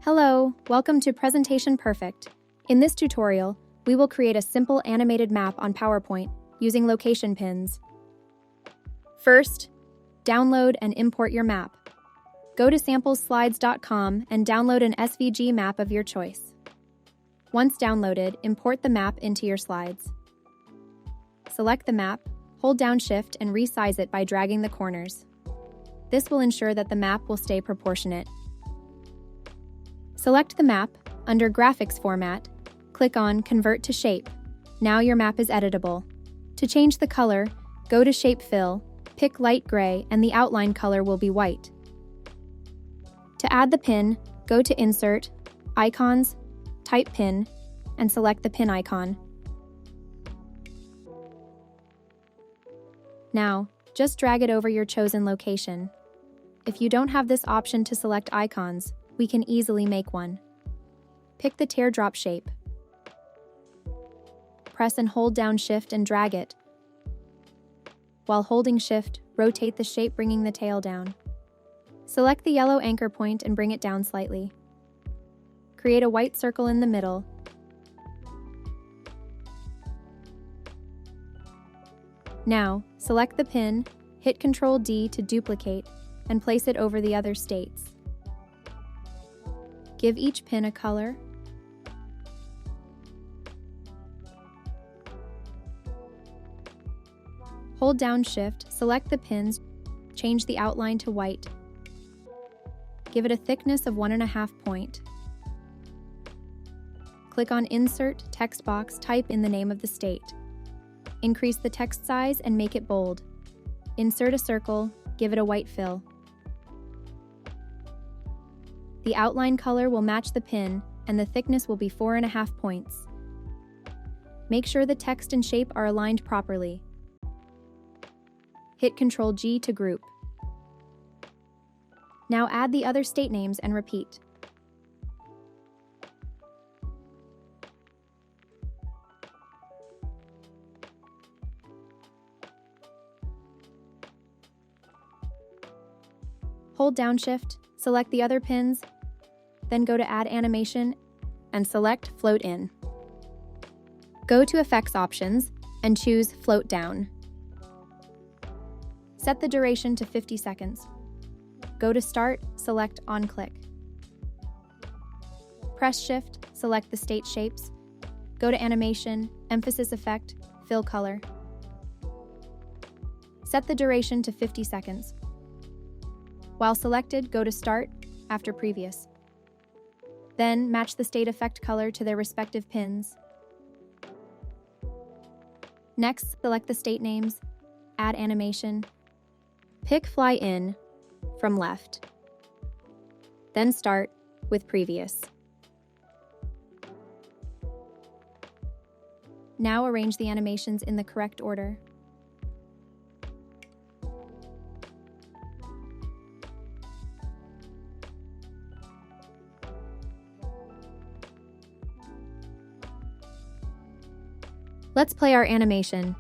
Hello, welcome to Presentation Perfect. In this tutorial, we will create a simple animated map on PowerPoint using location pins. First, download and import your map. Go to sampleslides.com and download an SVG map of your choice. Once downloaded, import the map into your slides. Select the map, hold down Shift and resize it by dragging the corners. This will ensure that the map will stay proportionate. Select the map. Under Graphics format, click on Convert to Shape. Now your map is editable. To change the color, go to Shape Fill, pick light gray, and the outline color will be white. To add the pin, go to Insert, Icons, type Pin, and select the pin icon. Now, just drag it over your chosen location. If you don't have this option to select icons, we can easily make one. Pick the teardrop shape. Press and hold down Shift and drag it. While holding Shift, rotate the shape, bringing the tail down. Select the yellow anchor point and bring it down slightly. Create a white circle in the middle. Now, select the pin, hit Ctrl D to duplicate, and place it over the other states. Give each pin a color. Hold down Shift, select the pins, change the outline to white. Give it a thickness of 1.5 point. Click on Insert, Text Box, type in the name of the state. Increase the text size and make it bold. Insert a circle, give it a white fill. The outline color will match the pin, and the thickness will be 4.5 points. Make sure the text and shape are aligned properly. Hit Ctrl G to group. Now add the other state names and repeat. Hold down Shift, select the other pins, then go to Add Animation and select Float In. Go to Effects Options and choose Float Down. Set the duration to 50 seconds. Go to Start, select On Click. Press Shift, select the state shapes. Go to Animation, Emphasis Effect, Fill Color. Set the duration to 50 seconds. While selected, go to Start after Previous. Then match the state effect color to their respective pins. Next, select the state names, add animation, pick Fly In from left. Then start with Previous. Now arrange the animations in the correct order. Let's play our animation.